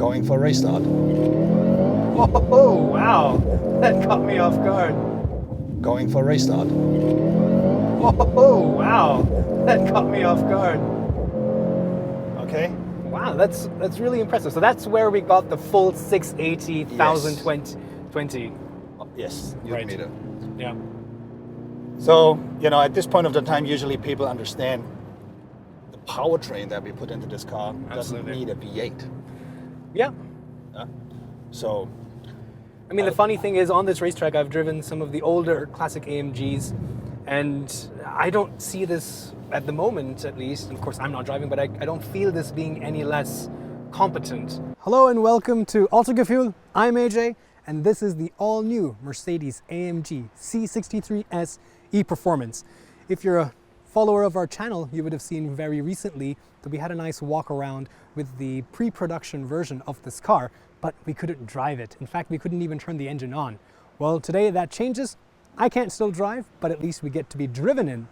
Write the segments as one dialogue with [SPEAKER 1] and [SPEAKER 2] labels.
[SPEAKER 1] Going for a restart.
[SPEAKER 2] Oh, wow. That caught me off guard.
[SPEAKER 1] Going for a restart.
[SPEAKER 2] Oh, wow. That caught me off guard.
[SPEAKER 1] Okay.
[SPEAKER 2] Wow, that's really impressive. So that's where we got the full 680, 1020.
[SPEAKER 1] Yes, Newton
[SPEAKER 2] Right.
[SPEAKER 1] meter.
[SPEAKER 2] Yeah.
[SPEAKER 1] So, at this point of the time, usually people understand the powertrain that we put into this car doesn't
[SPEAKER 2] Absolutely.
[SPEAKER 1] need a V8.
[SPEAKER 2] Yeah.
[SPEAKER 1] So,
[SPEAKER 2] I mean, the funny thing is, on this racetrack, I've driven some of the older classic AMGs, and I don't see this at the moment, at least. And of course, I'm not driving, but I don't feel this being any less competent. Hello and welcome to Autogefühl. I'm AJ, and this is the all-new Mercedes AMG C63 S E-Performance. If you're a follower of our channel, you would have seen very recently that we had a nice walk around with the pre-production version of this car, but we couldn't drive it. In fact, we couldn't even turn the engine on. Well, today that changes. I can't still drive, but at least we get to be driven in.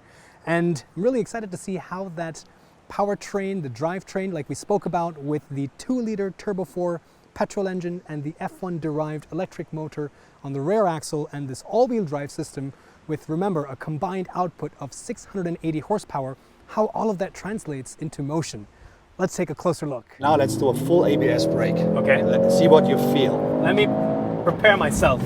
[SPEAKER 2] And I'm really excited to see how that powertrain, the drivetrain, like we spoke about with the 2-liter Turbo 4 petrol engine and the F1 derived electric motor on the rear axle and this all-wheel drive system with, remember, a combined output of 680 horsepower, how all of that translates into motion. Let's take a closer look.
[SPEAKER 1] now let's do a full ABS brake.
[SPEAKER 2] Okay.
[SPEAKER 1] Let's see what you feel.
[SPEAKER 2] Let me prepare myself.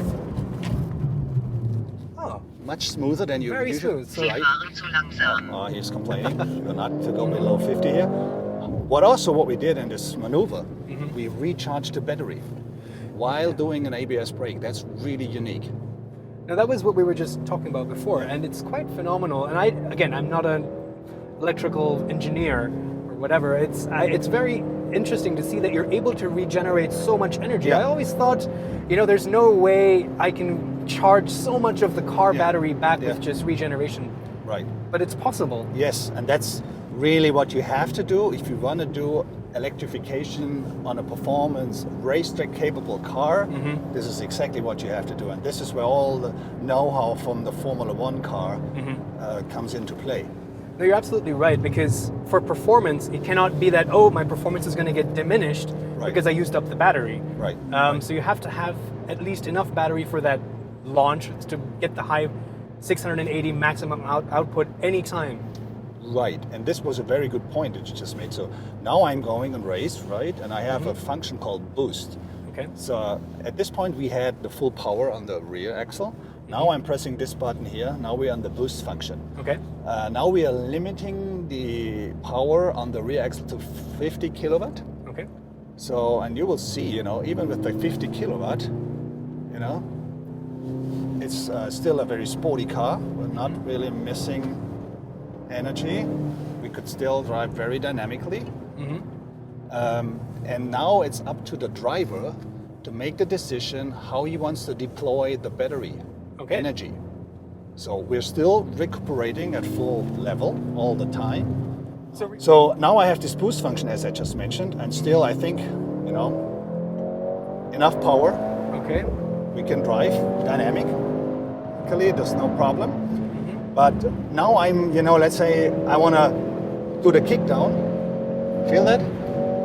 [SPEAKER 2] Oh,
[SPEAKER 1] Much smoother than you
[SPEAKER 2] very
[SPEAKER 1] usually.
[SPEAKER 2] smooth. So,
[SPEAKER 3] fahren zu langsam.
[SPEAKER 1] Oh, he's complaining. You're not to go below 50 here. What we did in this maneuver, we recharged the battery while doing an ABS brake. That's really unique.
[SPEAKER 2] now that was what we were just talking about before, and it's quite phenomenal. And I'm not an electrical engineer or whatever. It's very interesting to see that you're able to regenerate so much energy.
[SPEAKER 1] Yeah.
[SPEAKER 2] I always thought, there's no way I can charge so much of the car battery back with just regeneration,
[SPEAKER 1] Right.
[SPEAKER 2] but it's possible.
[SPEAKER 1] Yes, and that's really what you have to do if you want to do electrification on a performance racetrack capable car. This is exactly what you have to do, and this is where all the know-how from the Formula One car comes into play.
[SPEAKER 2] No, you're absolutely right, because for performance, it cannot be that, my performance is going to get diminished because I used up the battery.
[SPEAKER 1] Right.
[SPEAKER 2] So you have to have at least enough battery for that launch to get the high 680 maximum output anytime.
[SPEAKER 1] Right, and this was a very good point that you just made. So now I'm going and race, right, and I have a function called boost.
[SPEAKER 2] Okay.
[SPEAKER 1] So at this point we had the full power on the rear axle. Now I'm pressing this button here. Now we're on the boost function.
[SPEAKER 2] Okay.
[SPEAKER 1] Now we are limiting the power on the rear axle to 50 kilowatt.
[SPEAKER 2] Okay.
[SPEAKER 1] So, and you will see, even with the 50 kilowatt, it's still a very sporty car. We're not really missing energy. We could still drive very dynamically. And now it's up to the driver to make the decision how he wants to deploy the battery energy. So we're still recuperating at full level all the time. So now I have this boost function, as I just mentioned, and still I think, enough power.
[SPEAKER 2] Okay.
[SPEAKER 1] We can drive dynamically, there's no problem. But now I'm, let's say I want to do the kick down. Feel that?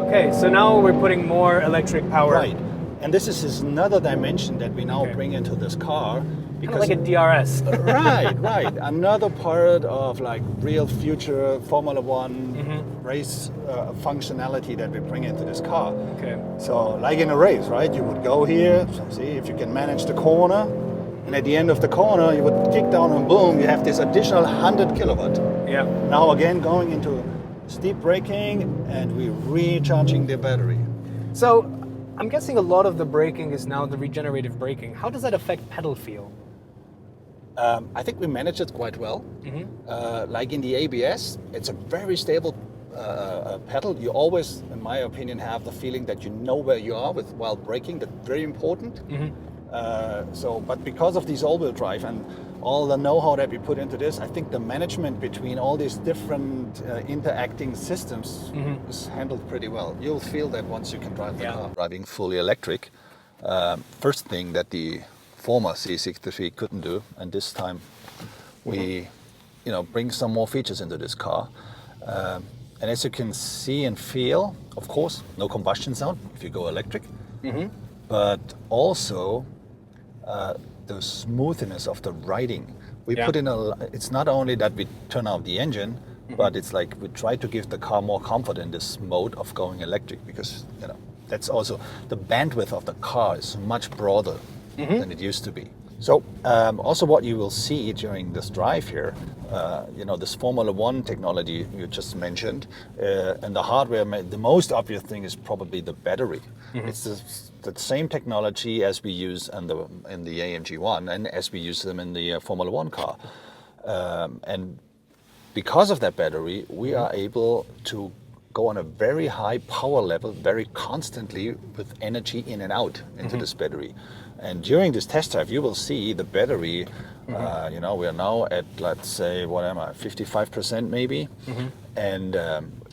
[SPEAKER 2] Okay, so now we're putting more electric power.
[SPEAKER 1] Right. And this is another dimension that we now bring into this car.
[SPEAKER 2] Kind of like a DRS.
[SPEAKER 1] Right. Another part of like real future Formula One race functionality that we bring into this car.
[SPEAKER 2] Okay.
[SPEAKER 1] So like in a race, right? You would go here, see if you can manage the corner. And at the end of the corner, you would kick down and boom, you have this additional 100 kilowatt.
[SPEAKER 2] Yeah.
[SPEAKER 1] Now again, going into steep braking and we're recharging the battery.
[SPEAKER 2] So I'm guessing a lot of the braking is now the regenerative braking. How does that affect pedal feel?
[SPEAKER 1] I think we managed it quite well. Like in the ABS, it's a very stable pedal. You always, in my opinion, have the feeling that you know where you are while braking. That's very important. But because of this all-wheel drive and all the know-how that we put into this, I think the management between all these different interacting systems is handled pretty well. You'll feel that once you can drive the car. Driving fully electric, first thing that the former C63 couldn't do, and this time we bring some more features into this car. And as you can see and feel, of course, no combustion sound if you go electric, but also the smoothness of the riding. We put in it's not only that we turn off the engine, but it's like we try to give the car more comfort in this mode of going electric, because that's also the bandwidth of the car is much broader than it used to be. So also what you will see during this drive here, this Formula One technology you just mentioned, and the hardware, the most obvious thing is probably the battery. It's the same technology as we use in the AMG One and as we use them in the Formula One car. And because of that battery, we are able to go on a very high power level very constantly with energy in and out into this battery. And during this test drive, you will see the battery, we are now at, let's say, 55% maybe. And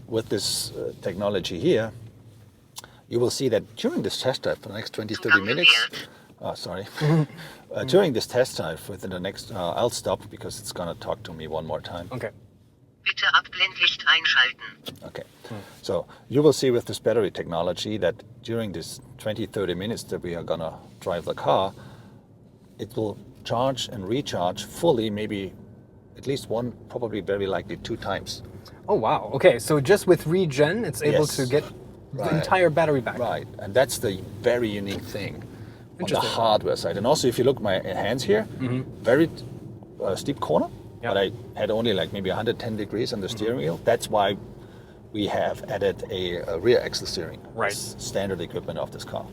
[SPEAKER 1] with this technology here, you will see that during this test drive for the next 20, 30 minutes, during this test drive within the next, I'll stop because it's going to talk to me one more time.
[SPEAKER 2] Okay.
[SPEAKER 3] Bitte Abblendlicht einschalten.
[SPEAKER 1] Okay, so you will see with this battery technology that during this 20-30 minutes that we are gonna drive the car, it will charge and recharge fully, maybe at least one, probably very likely 2 times.
[SPEAKER 2] Oh wow, okay, so just with regen, it's able to get the entire battery back.
[SPEAKER 1] Right, and that's the very unique thing on the
[SPEAKER 2] Interesting.
[SPEAKER 1] hardware side. And also if you look at my hands here, very steep corner.
[SPEAKER 2] Yeah.
[SPEAKER 1] But I had only like maybe 110 degrees on the steering wheel. That's why we have added a rear axle steering.
[SPEAKER 2] Right.
[SPEAKER 1] It's standard equipment of this car.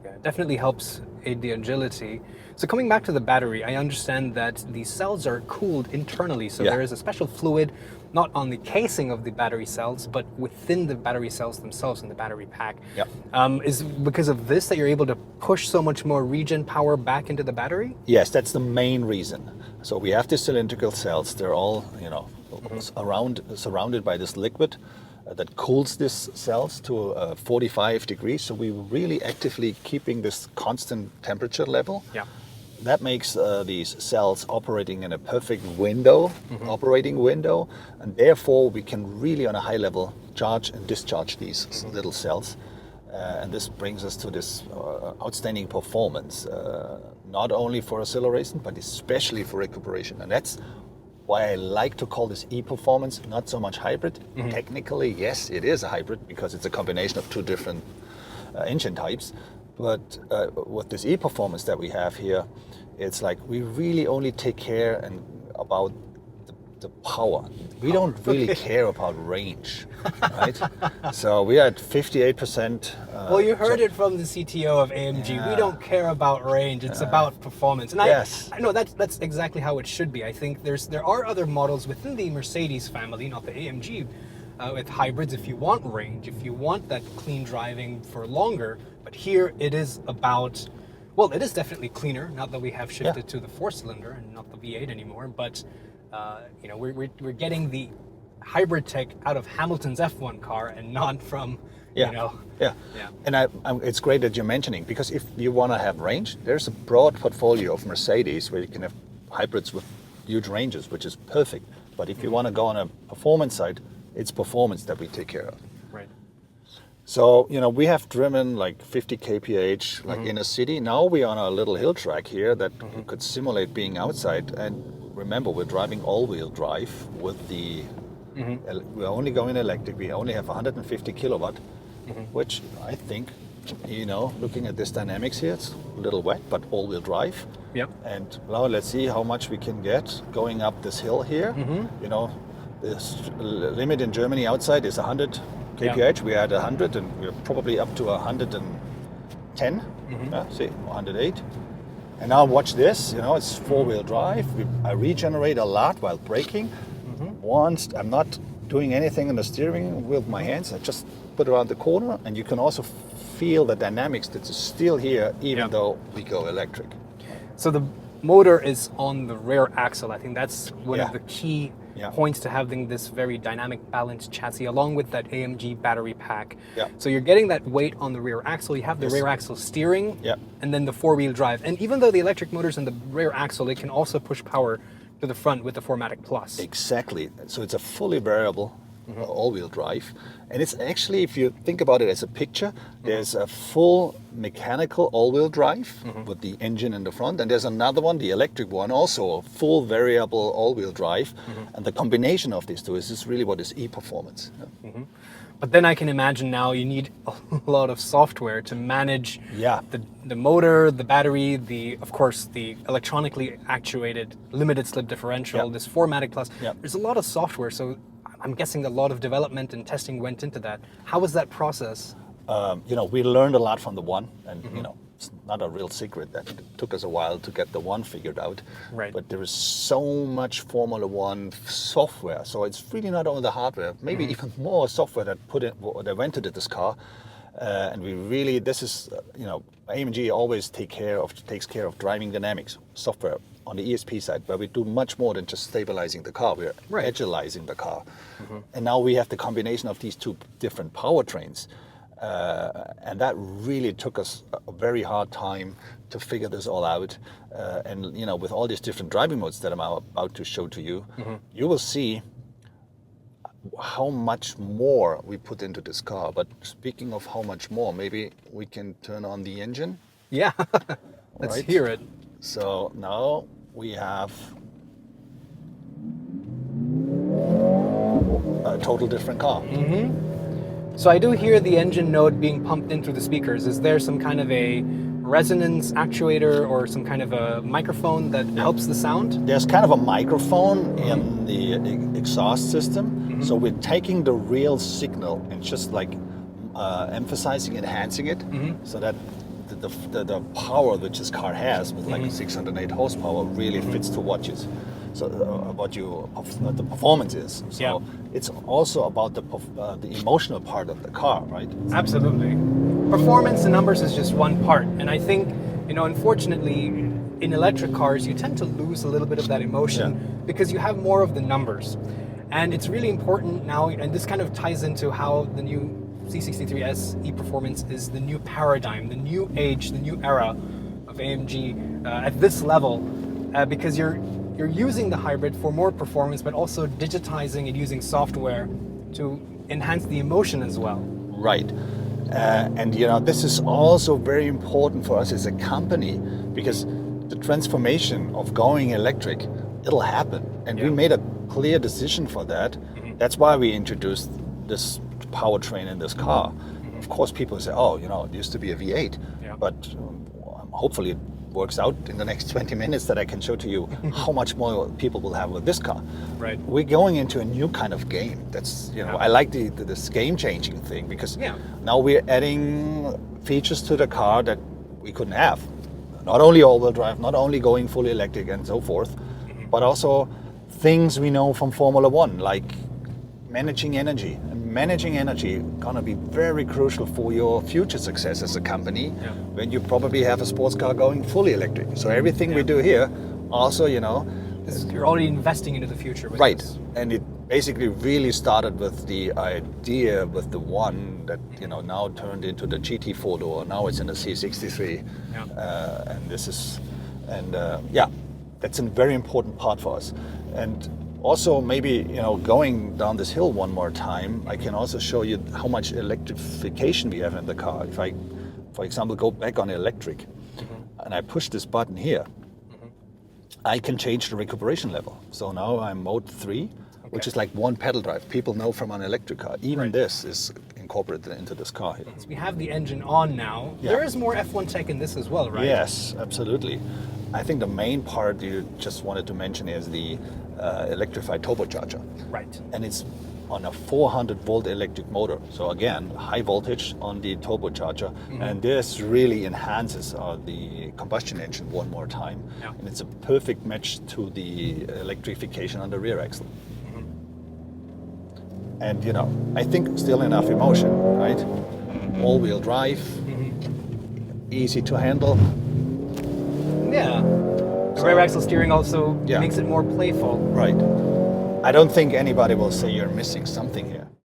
[SPEAKER 2] Yeah, it definitely helps aid the agility. So coming back to the battery, I understand that the cells are cooled internally. So there is a special fluid, not on the casing of the battery cells, but within the battery cells themselves in the battery pack.
[SPEAKER 1] Yeah.
[SPEAKER 2] Is because of this that you're able to push so much more regen power back into the battery?
[SPEAKER 1] Yes, that's the main reason. So we have the cylindrical cells. They're all, surrounded by this liquid that cools these cells to 45 degrees. So we're really actively keeping this constant temperature level.
[SPEAKER 2] Yeah.
[SPEAKER 1] That makes these cells operating in a perfect window, operating window, and therefore we can really on a high level charge and discharge these little cells. And this brings us to this outstanding performance, not only for acceleration, but especially for recuperation. And that's why I like to call this e-performance, not so much hybrid. Technically, yes, it is a hybrid because it's a combination of 2 different engine types. But with this e-performance that we have here, it's like we really only take care about the power. We don't really care about range, right? So we are at 58%.
[SPEAKER 2] Well, you heard it from the CTO of AMG. We don't care about range; it's about performance. And I know that's exactly how it should be. I think there are other models within the Mercedes family, not the AMG, with hybrids. If you want range, if you want that clean driving for longer, but here it is about. Well, it is definitely cleaner now that we have shifted to the 4-cylinder and not the V8 anymore. But we're getting the hybrid tech out of Hamilton's F1 car and not from
[SPEAKER 1] And it's great that you're mentioning, because if you want to have range, there's a broad portfolio of Mercedes where you can have hybrids with huge ranges, which is perfect. But if you want to go on a performance side, it's performance that we take care of.
[SPEAKER 2] Right.
[SPEAKER 1] So, we have driven like 50 kph like in a city. Now we're on a little hill track here that could simulate being outside. And remember, we're driving all-wheel drive with the, we're only going electric. We only have 150 kilowatt, which I think, looking at this dynamics here, it's a little wet, but all-wheel drive.
[SPEAKER 2] Yep.
[SPEAKER 1] And now let's see how much we can get going up this hill here. The limit in Germany outside is 100 kph. We are at 100, and we're probably up to 110. See, 108. And now watch this. It's 4-wheel drive. I regenerate a lot while braking. Once I'm not doing anything on the steering wheel with my hands. I just put it around the corner, and you can also feel the dynamics that is still here, even though we go electric.
[SPEAKER 2] So the motor is on the rear axle. I think that's one of the key points to having this very dynamic balanced chassis along with that AMG battery pack. So you're getting that weight on the rear axle. You have the rear axle steering and then the 4-wheel drive. And even though the electric motor's in the rear axle, it can also push power to the front with the 4MATIC Plus.
[SPEAKER 1] Exactly. So it's a fully variable all-wheel drive. And it's actually, if you think about it as a picture, there's a full mechanical all-wheel drive with the engine in the front, and there's another one, the electric one, also a full variable all-wheel drive. And the combination of these two is really what is e-performance.
[SPEAKER 2] But then I can imagine now you need a lot of software to manage the motor, the battery, of course, the electronically actuated limited slip differential, this 4MATIC Plus. There's a lot of software, so I'm guessing a lot of development and testing went into that. How was that process?
[SPEAKER 1] We learned a lot from the one, and it's not a real secret that it took us a while to get the one figured out.
[SPEAKER 2] Right.
[SPEAKER 1] But there is so much Formula One software, so it's really not only the hardware, maybe even more software that went into this car. And we really, this is, AMG always takes care of driving dynamics software on the ESP side, where we do much more than just stabilizing the car. We're agilizing the car. And now we have the combination of these two different powertrains. And that really took us a very hard time to figure this all out. And with all these different driving modes that I'm about to show to you, you will see how much more we put into this car. But speaking of how much more, maybe we can turn on the engine.
[SPEAKER 2] Yeah, let's hear it.
[SPEAKER 1] So now we have a total different car.
[SPEAKER 2] So I do hear the engine note being pumped in through the speakers. Is there some kind of a resonance actuator or some kind of a microphone that helps the sound?
[SPEAKER 1] There's kind of a microphone in the exhaust system. So we're taking the real signal and just like emphasizing, enhancing it, so that the power which this car has with like 608 horsepower really fits to what the performance is. So it's also about the emotional part of the car, right?
[SPEAKER 2] Absolutely. Performance and numbers is just one part, and I think unfortunately in electric cars you tend to lose a little bit of that emotion because you have more of the numbers, and it's really important now, and this kind of ties into how the new C63 S E-performance is the new paradigm, the new age, the new era of AMG at this level, because you're using the hybrid for more performance, but also digitizing and using software to enhance the emotion as well.
[SPEAKER 1] Right. And this is also very important for us as a company, because the transformation of going electric, it'll happen. And we made a clear decision for that. That's why we introduced this powertrain in this car. Of course, people say, it used to be a V8, but hopefully it works out in the next 20 minutes that I can show to you how much more people will have with this car.
[SPEAKER 2] Right.
[SPEAKER 1] We're going into a new kind of game. That's, I like this game-changing thing, because now we're adding features to the car that we couldn't have. Not only all-wheel drive, not only going fully electric and so forth, but also things we know from Formula One, like managing energy. And managing energy gonna be very crucial for your future success as a company when you probably have a sports car going fully electric. So everything we do here also,
[SPEAKER 2] you're already investing into the future with this.
[SPEAKER 1] And it basically really started with the idea with the one that now turned into the GT 4-door. Now it's in the C63, that's a very important part for us. And also, maybe going down this hill one more time, I can also show you how much electrification we have in the car. If I, for example, go back on electric and I push this button here, I can change the recuperation level. So now I'm mode 3, which is like one pedal drive. People know from an electric car. Even this is incorporated into this car here.
[SPEAKER 2] So we have the engine on now. There is more F1 tech in this as well, right?
[SPEAKER 1] Yes, absolutely. I think the main part you just wanted to mention is the electrified turbocharger.
[SPEAKER 2] Right.
[SPEAKER 1] And it's on a 400-volt electric motor. So again, high voltage on the turbocharger. And this really enhances the combustion engine one more time. And it's a perfect match to the electrification on the rear axle. And I think still enough emotion, right? All-wheel drive, easy to handle.
[SPEAKER 2] Yeah. The rear axle steering also makes it more playful.
[SPEAKER 1] Right. I don't think anybody will say you're missing something here.